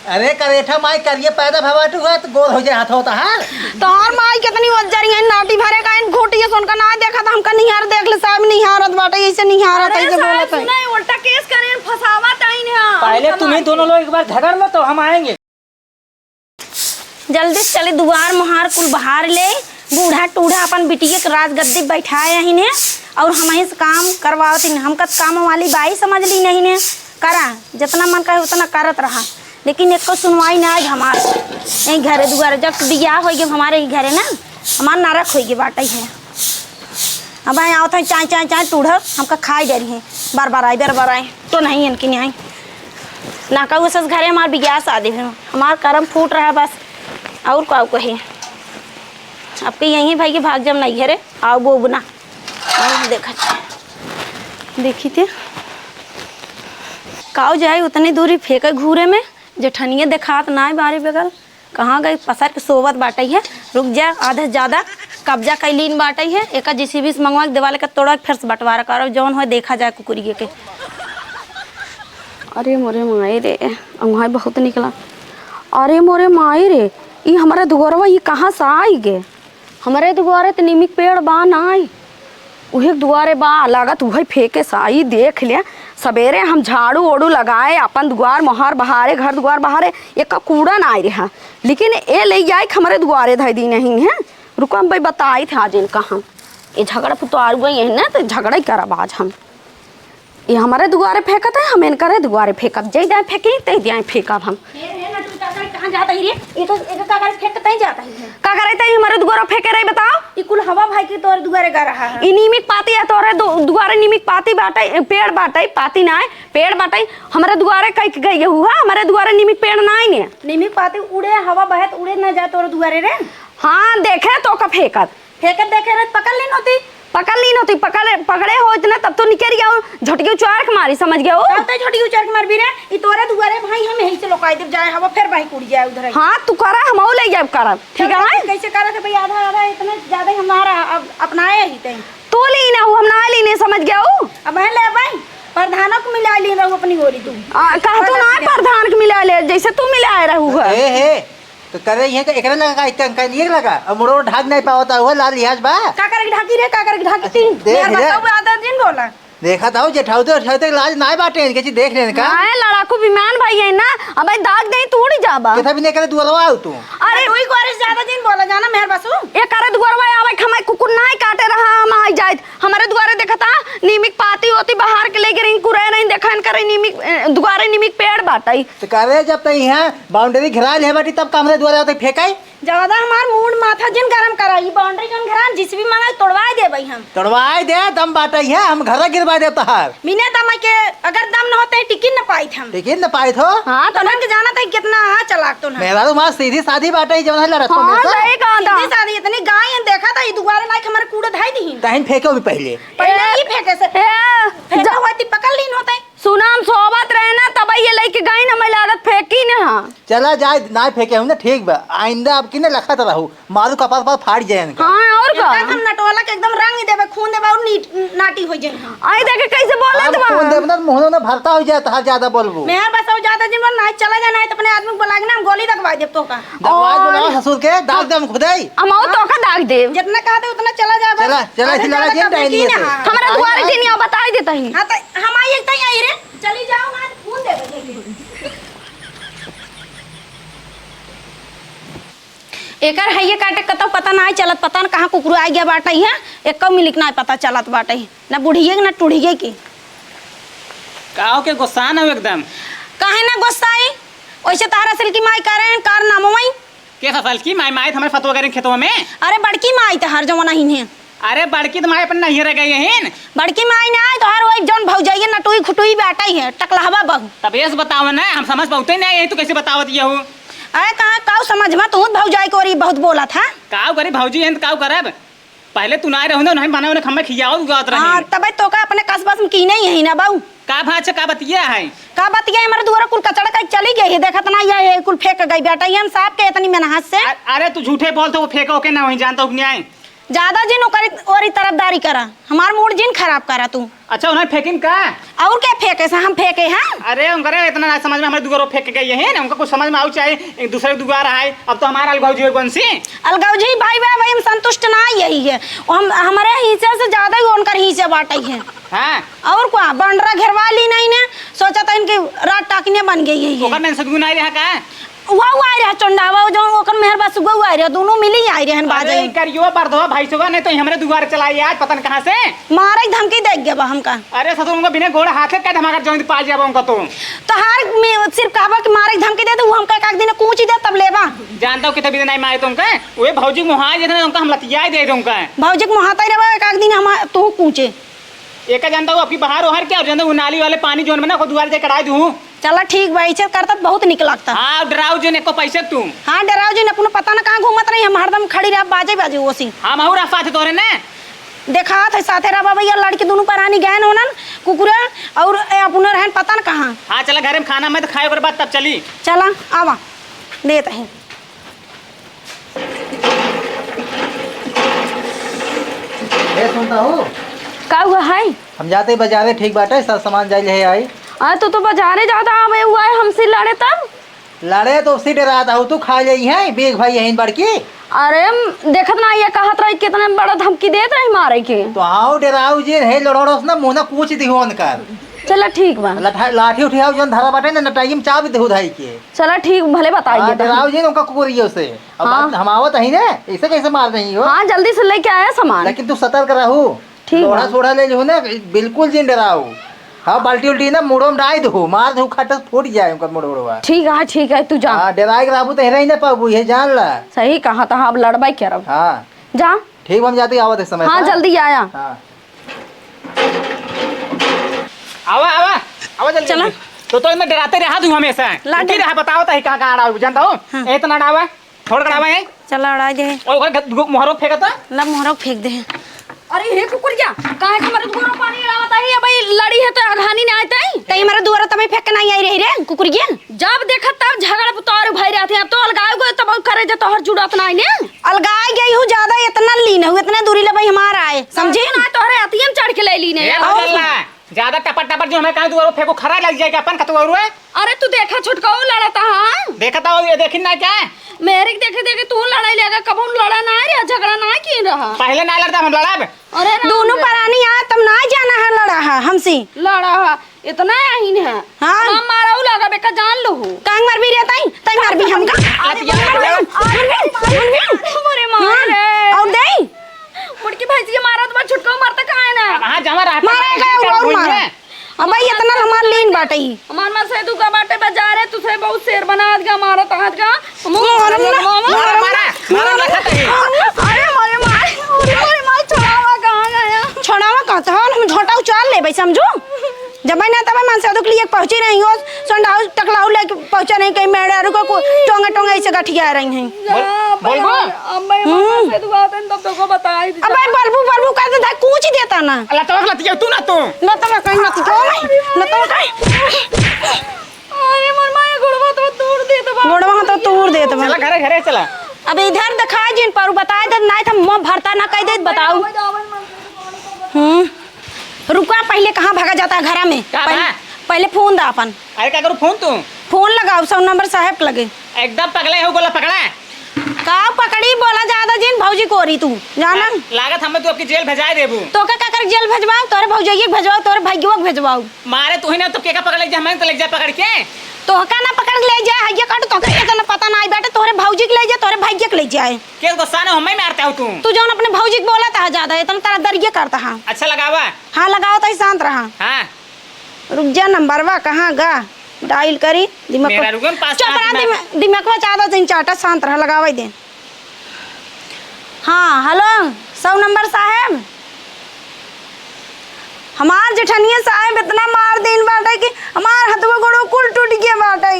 अरे करेठा माई करिए पैदा भवाटू है तो गोल हो जाए हाथ होता है। तोहर माई कितनी वज्जरी है नाटी भरे का इन घोटिए सुन का ना देखा था हमका निहार देख ले साहब निहारत बाटे ऐसे निहारत ऐसे बोलत है। नहीं उल्टा केस करें फसावा ताइन है। पहले तुम्हें दोनों लोग एक बार झगड़ लो तो हम आएंगे। जल्दी से चले दुआर मुहार कुल बाहर ले बूढ़ा टूढ़ा अपन बिटिया के राज गद्दी बैठाए इन्हें और हम ही से काम करवाओ तीन हमका काम वाली बाई समझ ली नहीं ने करा जितना मन करे उतना करत रहा लेकिन एक को सुनवाई ना आज हमार यही घरे दुआरे जब बियाह हो गया हमारे ही घरे ना हमार नारक हो गया बाटा है। अब आए आओ था चाय चाय चाय टूढ़ हमका खाई जा रही है बार बार आए तो नहीं इनकी नहीं ना कहूँ सस घरे हमार बियाह शादी है हमार कर्म फूट रहा बस और का कही आपके यहीं भाई के भाग जब नहीं घरे आओ वो बुना देखा देखी थे काऊ जाए उतनी दूरी फेंके घूरे में जेठनिए देखात ना बारी बगल कहाँ गई पसर के सोवत बाटे है रुक जा आधे से ज़्यादा कब्जा कैलीन बाटे है एक JCB से मंगवा के दिवाले का तोड़ा फिर से बंटवारा करो जौन हो देखा जाए कुकुरिए के। अरे मोरे माई रे अंगुहाई बहुत निकला। अरे मोरे माई रे ये हमारे दुआरवा ये कहाँ से आई गे हमारे दुआरे तो नीमिक पेड़ बा ना आई उहे दुआरे बा लागत वही फेंके साई देख लिया सवेरे हम झाड़ू ओड़ू लगाए अपन दुआर मोहर बहारे घर दुआर बहारे एक का कूड़ा ना आई रहा लेकिन ये ले जाए हमारे दुआरे धई दी नहीं है रुको हम भाई बताई थे आज इनका हम ये झगड़ा पुतवार गई है ना तो झगड़ा ही करब आज हम ये हमारे दुआरे फेंकत है हम इनकरे दुआरे फेंकब जै जाए फेंकी तै जाए फेंकब हम कहाँ जाता है रे ये तो कागज फेंकता ही जाता है का करता है हमारे दुआरे फेंके रही बताओ ये कुल हवा भाई के तोरे दुआरे गा रहा है। नीमिक पाती है तोरे दुआरे नीमिक पाती बाटे पेड़ बाटे पाती ना है पेड़ बाटे हमारे दुआरे कई गई हुआ हमारे दुआरे नीमिक पेड़ ना है ने नीमिक पाती उड़े हवा बहत उड़े ना जाए तोरे दुआरे रे। हाँ देखे तो का फेंकत देखे रे पकड़ ली नोती पकड़े हो इतना तब तो निकल गया झटके उचार के मारी समझ गया हो तो झटके उचार के मार भी रे ई तोरे दुआरे भाई हम यहीं से लोकाई देव जाए हवा फिर भाई कुड़ जाए उधर। हां तू करा हम ले जाए करा ठीक है कैसे करा थे भाई आधा इतना ज्यादा हमारा अपनाए ही तई तो ली ना हम ना ली नहीं समझ गया हो अब है ले भाई प्रधानक को मिला ली रहू अपनी गोरी तू कहा तो ना प्रधान को मिला ले जैसे तू मिलाए रहू है तो करे ये का एकरा लगा का नहीं लगा अब मोरो ढाक नहीं पावता हुआ लाल लिहाज बा का करे ढाकी रे का करे ढाकी तीन यार बताओ आधा दिन बोला देखा था जे ठाउते लाज ना बाटे इनके चीज देख लेने का हां लड़ाकू विमान भाई है ना अब दाग दे तोड़ जाबा केथा भी नहीं करे दुआरवा आउ तू अरे ओई गोरे ज्यादा दिन बोला जाना मेहर बसु ए करे दुआरवा आवे खमाई कुकुर ना काटे रहा हम आ जाए हमारे दुआरे देखता नीमिक पाती होती बाहर के लेके रही कुरे नहीं देखन करे नीमिक दुआरे नीमिक पेड़ बाटई तो करे जब तई यहां बाउंड्री घेराल है बाटी तब कमरे दुआरे आते फेंकाई ज्यादा हमार मूड माथा जिन गरम कराई बाउंड्री जन घरान जिसभी मांगे तोड़वाए दे भाई हम तोड़वाए दे दम बाटई है हम घर गिरवा दे तहार मिने दम के अगर दम न होते टिकिन न पाई थे हम टिकिन न पाई थो। हां तो नन के जाना था कितना चलाक तो ना मेरा तो मां सीधी सादी बाटई जवन है लड़त में हां सही कहा था सीधी सादी इतनी गाय देखा था ई दुआरे लाइक हमारे कूड़ा धाई दी तहन फेंको भी पहले ही फेंके से फेंका होती पकड़ ली न होते सुनाम सोबत रहना तब ये लेके गई ना मैं लागत फेंकी ना चला जाए ना फेंके हम ना ठीक बा आइंदा अब किने लखत रहू मारू कपास पर फाड़ जाए इनका। हां और का हम नटोला के एकदम रंग देबे खून देबे और नाटी हो जाए आई देखे कैसे बोले तुम खून देबे ना मुंह में भरता हो जाए तहार ज्यादा बोलबो मैं बस ज्यादा दिन ना चला जाना है तो अपने आदमी को बुला के ना गोली दगवा दे तो का दगवा बुला ससुर के दाग दम खुदाई हम तो का दाग दे जितना कहा दे उतना चला जा चला चला जिन डाली है हमरा दुआरे दिन बताई देता ही हां तो हम आई एक तई आई रे चली जाओ ना खून दे दे एकर है ये काटे कतो पता ना चलत पता न कहां कुकुर आ गया बाटे है एक मिलिक ना पता चलत बाटे ना बुढ़िए ना टूढ़िए की काओ के गुस्सा ना एकदम काहे ना गुस्साई ओइसे तारा असल की माई करे कार नामो माई के फसल की माई हमारे फतवा करें खेतों में अरे बड़की माई तो हर जमाना ही है अरे बड़की तो माई अपन नहीं रह गई है बड़की माई ना तो हर वही जौन भौजाइए नटुई खुटुई बाटे है टकलहवा बहु तब ये बताओ ना हम समझ पाते नहीं यही तो कैसे बतावत ये हो अरे कहां काऊ समझ में तू भौजाई कोरी बहुत बोला था काऊ करी भौजी है काऊ करब पहले तू ना रहो ना नहीं बना खम्मे खियाओ गात रही हां तबे तो का अपने कसबस में की नहीं है ना बाऊ का भाच का बतिया है का बतिया हमारे दुआरा कुल कचड़ा का चली गई है देखत ना ये कुल फेंक गई बेटा हम साहब के इतनी मेहनत से अरे तू झूठे बोलते वो फेंको के ना वही जानता हूं न्याय ज्यादा जिन ओरी तरफदारी करा, हमार मूड जिन खराब करा तू। अच्छा उन्हें फेंकिन का? और क्या फेंके से हम फेंके हैं? अरे उनका इतना ना समझ में, हमारे दुगरो फेंक के गई है ना, उनका कुछ समझ में आऊ चाहिए। एक दूसरे दुगार है, अब तो हमारा अलगाव जी कौन सी अलगाव जी भाई भाई हम संतुष्ट ना यही है, हम हमारे हिस्से से ज्यादा ही उनकर हिस्से बांटे हैं। हाँ और क्या बंडरा घेरवा ली नहीं ने, सोचा था इनकी रात टाकने बन गई है। ओकर में सदगुण आई रहा का? वो आ रहा चंडावा जो ओकर मेहरबा सुगो आ रहा, दोनों मिली आई रहन बाजे। अरे करियो बरदो भाई सुगा नहीं तो हमारे दुगार चलाई आज पता नहीं कहां से मारे धमकी दे गया बा हमका। अरे ससुर उनको बिना घोड़ा हाथ से काट हमारा जॉइंट पा जाबा उनको तो हार में सिर्फ कहबा कि मारे धमकी दे तो हमका एक दिन कूची दे तब लेबा। जानता हूं कि तभी नहीं मारे तुमका ओए भौजी मुहा जे उनका हम लतियाई दे दूंगा। भौजी को मुहाता ही रहा एक दिन हम तू कूचे एक जानता हूं आपकी बाहर ओहर क्या जानता हूं नाली वाले पानी जोन में ना को दुआर से कढ़ाई दूं। चला ठीक भाई इज्जत करता बहुत निक लगता। हां डराओ जो ने को पैसे तू। हां डराओ जी ने अपना पता ना कहां घूमत रही, हम हरदम खड़ी रह बाजे बाजे ओसी। हां माहौर साथ तोरे ने देखा थे साथे रहा भैया लड़की दोनों परानी गए होनन कुकुरा और अपना रहन पता ना कहां। हां चला घर में खाना मत खाए ओकर बाद तब चली। चला आवा देत है। ए सुनता हूँ का हुआ है? हम जाते बाजारे ठीक बाटे, सब सामान जाइल है आई। तो बाजारे ज्यादा आवे हुआ है हमसे लड़े तब। लड़े तो उसी डरा था तू खा जाई है बेग भाई यहीं बड़की। अरे देखत ना ये कहत रही कितने बड़ा धमकी देत रही मारे के। तो हाँ डराऊ जे है लड़ोड़ोस ना मुंह ना पूछ दिहो उनकर। चला ठीक बा। लाठी उठियाओ जोन धरा बाटे ना नटाई में चाब देहु धाई के। चला ठीक भले बताइए। डराऊ जे उनका कुकुरियो से। अब हाँ। हम आवत ही ने ऐसे कैसे मार रही हो। हाँ जल्दी से लेके आया सामान। लेकिन तू सतर्क रहू। ठीक लोड़ा सोड़ा ले लो ना बिल्कुल जिन डराऊ। हाँ बाल्टी उल्टी ना मुड़ो में डाल दो मार दो खटस फूट जाए उनका मुड़ोड़वा। ठीक है तू जा। हाँ डराए के राबू तो हेरा ही ना पाबू ये जान ला। सही कहा था अब लड़बाई क्या रब। हाँ जा ठीक हम जाते आवत इस समय। हाँ जल्दी आया। हाँ आवा आवा आवा जल्दी चला। तो मैं डराते रहा तू हमेशा लाठी रहा बताओ तो कहां कहां अड़ाओ जानता हो। हाँ। इतना डावा थोड़ा कड़ावा है चला अड़ा दे और ओकर मोहरो फेंकता ला मोहरा फेंक दे। अरे हे कुकुरिया काहे हमारे दुआरा पानी लावत है या भाई लड़ी है तो अघानी ना आते है तई हमारे दुआरा तमे फेंक नहीं आई रही रे कुकुरिया। जब देखत तब झगड़ा पुतार भाई रहते हैं अब तो अलगाए गए तब करे जे तोहर जुड़त ना ने अलगाई गई हूँ ज्यादा इतना लीन हूँ इतने दूरी ले भाई हमारा आए समझे ना तोहरे अतियम चढ़ के ले ली ने ए बदलना ज्यादा टपर टपर जो हमें कहां दुआरो फेंको खरा लग जाएगा अपन कतवारू है। अरे तू देखा छुटकाओ लड़ता हां देखता हो ये देखिन ना क्या मेरे देखे देखे तू लड़ाई लेगा कब हम लड़ा ना रे झगड़ा ना की रहा। पहले ना लड़ता हम लड़ाब। अरे दोनों परानी आए तब ना जाना है लड़ा है हमसे लड़ा इतना आहीन है। हाँ। हम माराऊ लगा बेका जान लो हो कांग मार भी रहता है तई मार भी हमका अरे मार रे और दे मुड़की भैंसी के मारत बा छुटकाओ मारता काहे ना हां जमा रहा मारेगा और मार अब भाई इतना हमार लीन बाटे ही हमार मां से तू का बाटे बाजार है तुसे बहुत शेर बना दिया मारा तहात का मारा लखत है। अरे मारे मार छोड़ावा कहां गया छोड़ावा कहता है हम झोटा उचाल ले भाई समझो जब मैं ना तब मन से के लिए पहुंची नहीं हो संडाउ टकलाऊ लेके पहुंचा नहीं कहीं मेड़ारू को टोंगा टोंगा ऐसे गठिया रही हैं। बोल अब मैं मां से तू बात तब तो को बताई अब भाई बलबू बलबू कहते था कुछ ही देता ना अल्लाह तो लतिया तू ना तू न तो मैं कहीं मत को न तो कहीं अरे मोर मां गुड़वा तो दूर दे तो गोड़वा तो तूर देत मैं चला घरे चला अब इधर दिखा जिन पर बता दे नहीं था मुंह भरता ना कह दे बताओ। रुका पहले कहाँ भागा जाता है घर में पहले फोन दा अपन। अरे क्या करूं फोन तू फोन लगाओ 100 नंबर साहब के लगे एकदम पगले हो गोला पकड़ा का पकड़ी बोला ज्यादा जिन भौजी को रही तू जाना लागत हमें तू आपकी जेल भेजा देबू तो का कर जेल भेजवाओ तोरे भौजी के भेजवाओ तोरे भाइयों के भेजवाओ मारे तू ही ना तो के का पकड़ ले जा हमें तो ले जा पकड़ के तो का ना पकड़ ले जा ये काट तो का इतना पता ना आई बेटा तोरे भौजी के ले जा तोरे भाइयों के ले जाए के गुस्सा ना हमें मारता हो तू जौन अपने भौजी को बोला था ज्यादा इतना तेरा दरिया करता हां। अच्छा लगावा हां लगाओ तो शांत रहा। हां रुक जा नंबरवा कहां गा डायल करी दिमाग मेरा रुकन पास चुप रहा दिमाग में चाहता तीन चाटा शांत रहा लगावा दे। हाँ हेलो 100 नंबर साहब हमार जेठनिया साहब इतना मार दिन बाटे कि हमार हथवा गोड़ो कुल टूट गया बाटे।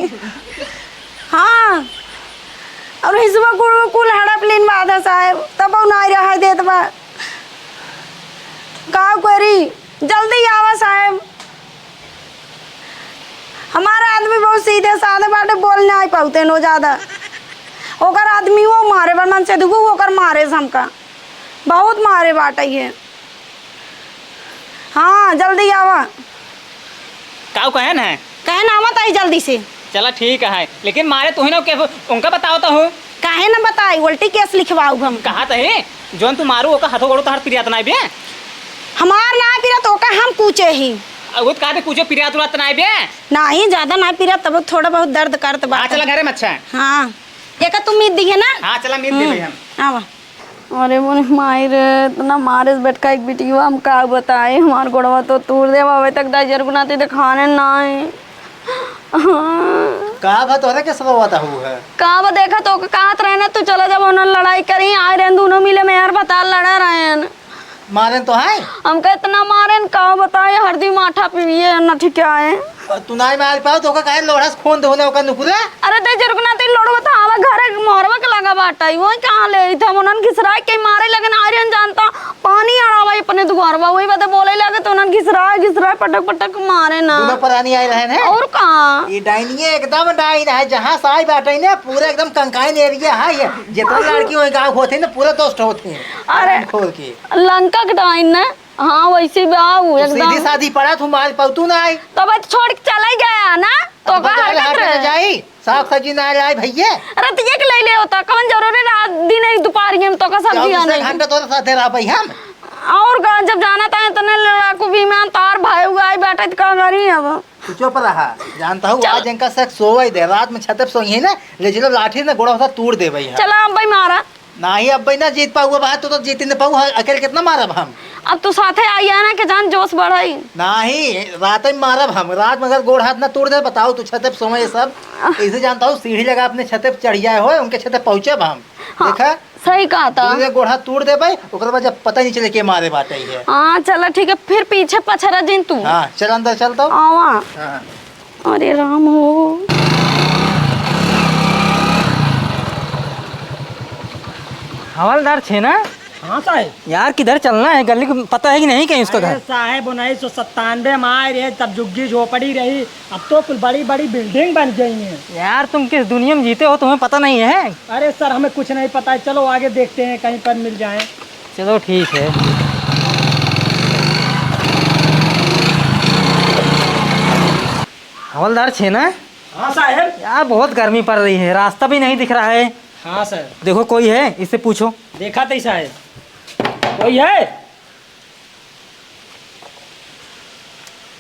हाँ और हिसवा गोड़ो कुल हड़प लेन बाधा साहब तब ना रहा देत बा का करी जल्दी आवा साहब हमारा आदमी बहुत सीधे साधे बाटे बोलने आई पाते नो ज्यादा ओकर आदमी वो मारे बर्मन से दुगु ओकर मारे हमका बहुत मारे बाटे ये। हाँ जल्दी आवा। काऊ कहन है कहे ना मत आई जल्दी से। चला ठीक है, लेकिन मारे तू ही ना के उनका बताओ तो हो। काहे ना बताई, उल्टी केस लिखवाऊ हम। कहा तो है जोन तू मारू ओका हाथों गोड़ो तोहर प्रियात नहीं बे। हमार ना पीरा तो का हम पूछे ही। वो कहा थे कुछ प्रियात उरात नहीं बे। नहीं ज्यादा ना पीरा तब थोड़ा बहुत दर्द करत बा। हाँ चला घरे में अच्छा है। हाँ एक तुम मीत दी है ना। हाँ चला मीत दे भाई हम। आवा। अरे मोने माई रे इतना मारे बेटका एक बिटिया हम का बताए, हमार गोड़वा तो तोड़ दे अबे तक दाजर गुनाते दिखाने नहीं। का बात हो रहा कैसा हुआ था हुआ है? का देखा तो कहत रहे ना तू चला जब उन्होंने लड़ाई करी आए रहे दोनों मिले में यार बता लड़ा रहे हैं। मारन तो है हमका इतना मारे का बताए हरदी माठा पिए न ठीक है। और तू नहीं मार पाओ तो काहे लोढ़ा से खून धोने ओका नुकुरा। अरे ते जरगना ते लोड़ बता आवा घर मोरवा के लगा बाटा वो कहां ले था उन्होंने घिसराए के मारे लगन आर्यन जानता पानी आड़ावा अपने दुआरवा वही बात बोले लगे तो उन्होंने घिसराए पटक पटक मारे ना। दोनों परानी आए रहे हैं और कहां ये डाइनिए एकदम डाइन है जहां साई बाटे ने पूरा एकदम कंकाइन एरिया है ये जितना लड़की होए गांव होते ना पूरा दोस्त होते हैं। अरे खोल के लंका के डाइन ने हाँ वैसे बाऊ सीधी एकदम शादी पड़ा तू मार पाऊ तू ना आई तो बस छोड़ के चला ही गया ना तो का हरकत रे जाई साग सब्जी ना लाए भैया। अरे तो एक ले ले होता कौन जरूरी रात दिन ही दोपहर में तो का सब्जी आने घंटा तोरे साथे रह भाई हम और का जब जाना था इतने लड़ाकू विमान तार भाई हुआ बैठे का करी अब तू चुप रहा जानता हूँ आज इनका सक सोई दे रात में छत पे सोई है ना ले चलो लाठी ना गोड़ा होता तोड़ दे भाई चला अब भाई मारा नहीं अब भाई ना जीत पाऊंगा बात तो जीत नहीं पाऊँ अकेले कितना मारब हम। अब तू साथे आई है ना कि जान जोश बढ़ाई नहीं रात में मारब हम रात में अगर गोड़ हाथ ना तोड़ दे बताओ तू छत पे सोए ये सब ऐसे जानता हूँ सीढ़ी लगा अपने छत पे चढ़ जाए हो उनके छत पे पहुँचब हम। हाँ, देखा सही कहा था गोड़ हाथ तोड़ दे भाई ओकर बाद जब पता नहीं चले के मारे बात ही है। हाँ चला ठीक है फिर पीछे पछरा जिन तू हाँ चल अंदर चलता हूँ। आवा हाँ अरे राम हो हवलदार छे ना। हाँ साहब। यार किधर चलना है गली को पता है कि नहीं कहीं उसका घर। साहब 1997 में आए रहे तब झुग्गी झोपड़ी रही, अब तो कुल बड़ी बड़ी बिल्डिंग बन गई है। यार तुम किस दुनिया में जीते हो तुम्हें पता नहीं है। अरे सर हमें कुछ नहीं पता है, चलो आगे देखते हैं कहीं पर मिल जाए। चलो ठीक है। हवलदार छे ना। हाँ साहब। यार बहुत गर्मी पड़ रही है रास्ता भी नहीं दिख रहा है। हाँ सर। देखो कोई है इससे पूछो। देखा था साहब कोई है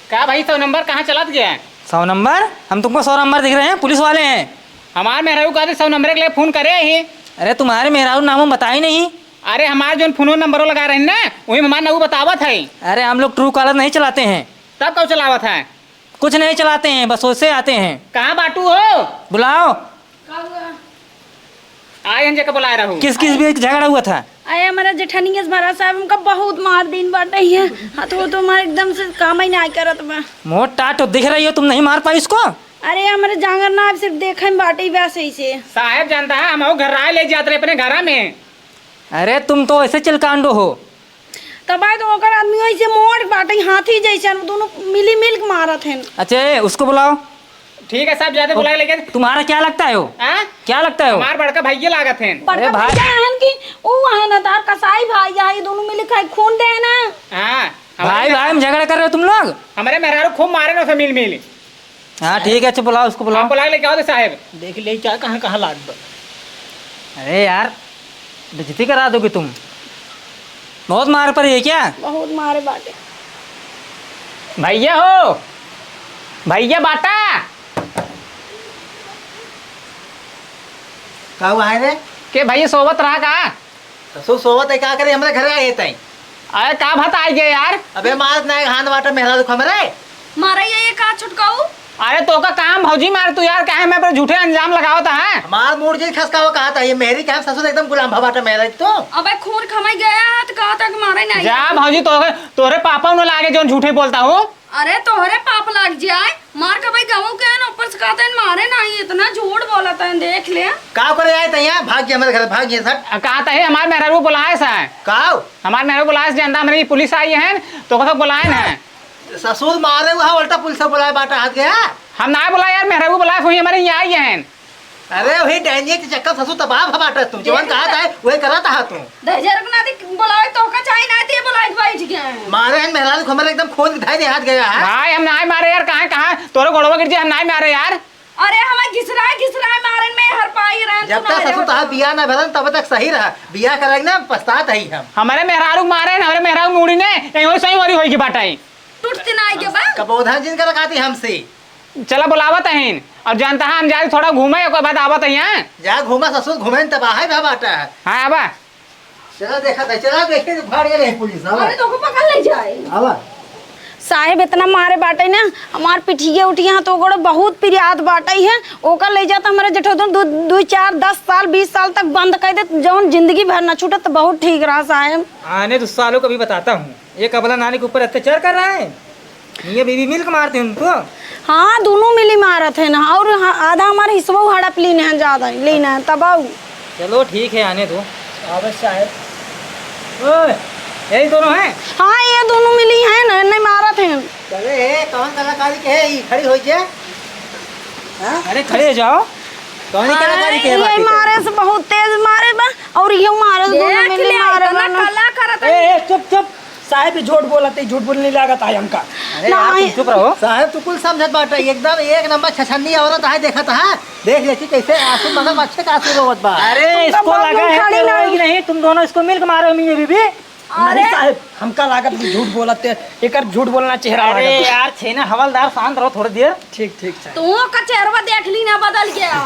क्या भाई 100 नंबर कहाँ चला गया? 100 नंबर? हम तुमको 100 नंबर दिख रहे हैं, पुलिस वाले हैं। हमारे मेहरारू का 100 नंबर के लिए फोन करे ही। अरे तुम्हारे मेहरारू नाम हम बताए नहीं। अरे हमारे जो फोन नंबर लगा रहे हैं ना वही हमारे नाम बतावत है। अरे हम लोग ट्रू कॉलर नहीं चलाते हैं। तब कब चलावत है? कुछ नहीं चलाते हैं बस उससे आते हैं। कहाँ बाटू हो? बुलाओ। आए जगह बुला रहा हूँ। किस किस भी झगड़ा हुआ था? अरे हमारा जेठानी के भरा साहब हमका बहुत मार दिन बाटे है। हाँ तो हमारे एकदम से काम ही नहीं करत बा। मोट टाट दिख रही हो तुम नहीं मार पाई इसको। अरे हमारे जांगर ना सिर्फ देखे में बाटे वैसे ही से। साहब जानता है हम घर आए ले जाते रहे अपने घर में। अरे तुम तो ऐसे चिलकांडो हो। तब आए तो ओकर आदमी ऐसे मोड़ बाटे हाथी जैसे दोनों मिली मिल के मारत हैं। अच्छा उसको बुलाओ। ठीक है साहब जाते बुला लेकिन तुम्हारा क्या लगता है वो? क्या लगता है वो? हमारा बड़का भाई लागत है। बड़का भाई है कि वो है ना तार कसाई भाई है दोनों मिल के खून दे ना। हाँ भाई भाई में झगड़ा कर रहे हो तुम लोग। हमारे मेहरारू खूब मारे ना मिल मिल। हाँ ठीक है अच्छा बुलाओ उसको बुलाओ। बुला लेके आओ साहब। देख ले क्या कहाँ कहाँ लाद दो। अरे यार बेइज्जती करा दोगे तुम। बहुत मार पड़ी है क्या? बहुत मारे बाटे। भैया हो भैया बाटा का हुआ है रे के भैया सोबत रहा का सोवत है का करे हमारे घर आए तई। अरे का भात आ गए यार। अबे मार ना हाथ वाटा मेहरा दुख हमरे मारा ये का छुटकाऊ। अरे तो का काम भौजी मार तू यार काहे मैं पर झूठे अंजाम लगाओ था है। हमार मूड जी खसकावा कहा था ये मेरी क्या ससुर एकदम गुलाम भवाटा मेरा तो। अबे खून खमाई गया तो कहा था कि मारे नहीं। जा भौजी तोरे पापा ने लागे जो झूठे बोलता हूँ। अरे तोहरे पाप लग जाए मार के भाई गाँव के ना ऊपर से कहते हैं मारे नहीं इतना झूठ बोला था देख ले। का करे आए तई यहाँ भाग गया हमारे घर भाग गया सर। कहा था हमारे मेहरारू बुलाए सा का हमारे मेहरारू बुलाए जानता हमारी पुलिस आई है तो कहा बुलाए ना ससुर मारे हुआ उल्टा पुलिस बुलाए बाटा हाथ गया। हम ना बुलाए यार मेहरारू बुलाए हुई हमारे यहाँ आई है। अरे वही डायनिया के चक्कर ससुर तबाह भबाटा तू जवन कहा था वही करा था तू दहजर को ना दी बोलावे तो का चाहे ना ती बोलाई बैठ गए मारे हैं मेहरारू को हमारे एकदम खोद ढाई दे हाथ गया है। भाई हम ना मारे यार, कहाँ कहाँ तोरे गोड़वा गिर जाए, हम ना मारे यार। अरे हमें घिसराए मारन में हर पाई रहन जब तक ससुर तहार बिया ना भरन तब तक सही रहा, बिया करेंगे ना पछतात ही हम। हमारे मेहरारू मारे, हमारे मेहरारू मुड़ी ने कहीं वही सही वाली होई की बाटाई टूटते ना के बा कबोधा जिन कर रखाती हमसे। चला बुलावत है और जानता है हम जाए थोड़ा घूमे ओकर बाद आवत है यहाँ। जा घूमा ससुर घूमे तबाह है बाटा है। हाँ आबा चला देखा था, चला देखे तो भाड़ गए पुलिस। अरे तो को पकड़ ले जाए आवा साहेब इतना मारे बाटे ना हमार पिठिए उठिया तो गोड़ बहुत पिरियाद बाटे है ओकर ले जाता हमारे जेठो दो 4 10 साल 20 साल तक बंद कर दे जौन जिंदगी भर न छूटे तो बहुत ठीक रहा साहेब। आने 2 सालों को भी बताता हूँ, ये कबला नानी के ऊपर अत्याचार कर रहा है, ये बीवी मिल के मारते हैं उनको। हाँ दोनों मिली मारत है ना और आधा हमारे हिस्सा हड़प लीने हैं ज्यादा लेना है तब आओ। चलो ठीक है आने दो। अवश्य है। ओए यही दोनों हैं। हाँ ये दोनों मिली है ना नहीं मारत है। चले कौन कलाकारी के है, खड़ी हो जे। अरे खड़े जाओ। कौन कलाकारी के है ये बाकी मारे से बहुत तेज मारे बा और ये मारे दोनों देख मिली ले मारे इतना बा ना। कला करत ए चुप चुप, साहेब भी झूठ बोलते, झूठ बोलने लागत है हमका। अरे आप नहीं। चुप रहो। साहब तू कुल समझत बाटा, एकदम एक नंबर छछन्नी औरत है, देखा था देख लेती कैसे आंसू मगर अच्छे का आंसू रोवत बा। अरे इसको बाबू लगा है खड़ी कि ना। रोएगी नहीं, तुम दोनों इसको मिल के मारो मियां बीवी। नहीं साहेब, हमका लागत भी झूठ बोलते, एक झूठ बोलना चेहरा अरे लागत। यार छेना हवलदार शांत रहो थोड़ी देर। ठीक ठीक साहब। तू का चेहरा देख ली ना बदल गया।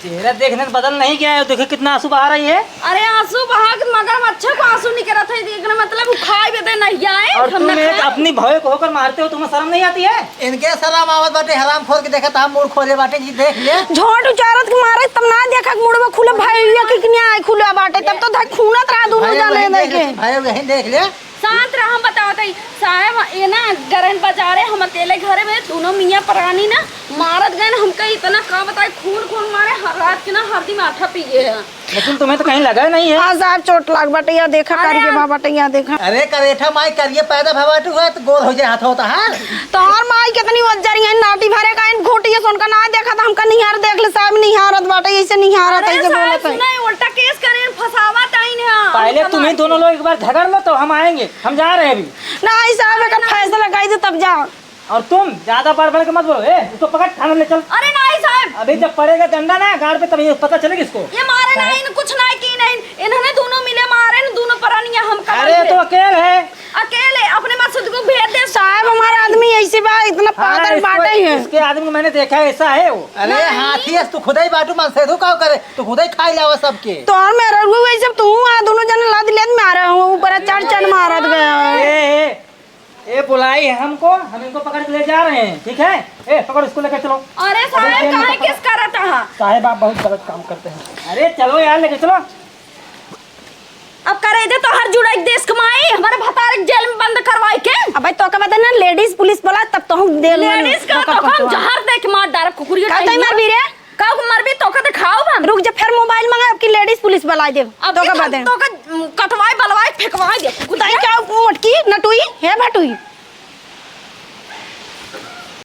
चेहरा देखने से बदल नहीं गया है, देखो कितना आंसू बहा रही है। अरे आंसू बहा के मगर अच्छा को आंसू निकल थे देखने मतलब खाए भी दे नहीं आए और तुम हमने एक खाए। अपनी भय को होकर मारते हो, तुम्हें शर्म नहीं आती है? इनके सलाम आवत बाटे, हराम खोल के देखा था मूड खोले बाटे जी, देख ले। झोट उचारत के मारे तब ना देखा कि मुड़वा खुले भैया कितने आए खुले बाटे तब तो धक खूनत रहा दोनों जाने देखे। भाई वहीं देख ले। शांत रहा हम बताते साहब ये ना गरन बाजारे हम अकेले घरे में दोनों मियाँ प्राणी ना मारत गए ना हमका इतना का बताए खून मारे हर रात के ना हरदी माथा पिए है। लेकिन तुम्हें तो कहीं लगा नहीं है। हाँ साहब चोट लाग बाटे या देखा करके बा बाटे या देखा। अरे करेठा माई करिए पैदा भवाटू है तो गोर हो जाए हाथ होता है। तो और माई कितनी वज्जरी है नाटी भरे का इन घोटिया सोन का ना देखा था हमका निहार देख ले साहब निहारत बाटे ऐसे निहारत अरे ऐसे साहब बोलत है। सुना उल्टा केस करे फसावा ताइन है। पहले तुम्हें दोनों लोग एक बार झगड़ लो तो हम आएंगे, हम जा रहे हैं अभी। नहीं साहब एक फैसला लगाई दे तब जाओ। और तुम ज्यादा बढ़ के मत बोलो, इसको पकड़ थाने ले चल। अरे नहीं साहब अभी जब पड़ेगा डंडा ना गाड़ पे तब ये पता चलेगा इसको। ये मारे नहीं कुछ नहीं की नहीं इन्होंने दोनों मिले मारे न दोनों प्राणी हम अरे तो अकेले है। अकेले अपने मकसद को भेज दे साहब हमारा आदमी ऐसी बा इतना पागल बाटे है। इसके आदमी को मैंने देखा है, ऐसा है वो। अरे हाथी है तू खुद ही बाटू मन से का करे तू खुद ही खाई लावा सबके। तो और मेरा वो वैसे तू आ दोनों जने लाद लेद मारे हूं ऊपर चढ़ मारत गया। ए बुलाई है हमको, हम इनको पकड़ के ले जा रहे हैं, ठीक है? ए पकड़ इसको लेकर चलो। अरे साहब काहे किस करत है साहेब आप बहुत गलत काम करते हैं। अरे चलो यार लेके चलो। अब करे दे तो हर जुड़ा एक देश कमाई हमारे भतारे जेल में बंद करवाई के। अब तो का बता ना लेडीज पुलिस बोला तब तो हम दे लेडीज का तो हम जहर दे के मार डार कुकुरिया का तो मर भी रे का मर भी तो का दिखाओ हम रुक जा फिर मोबाइल मंगा आपकी लेडीज पुलिस बुला दे अब तो का बता तो का कटवाई बलवाई फेंकवाई दे कुताई क्या मटकी नटुई है भटुई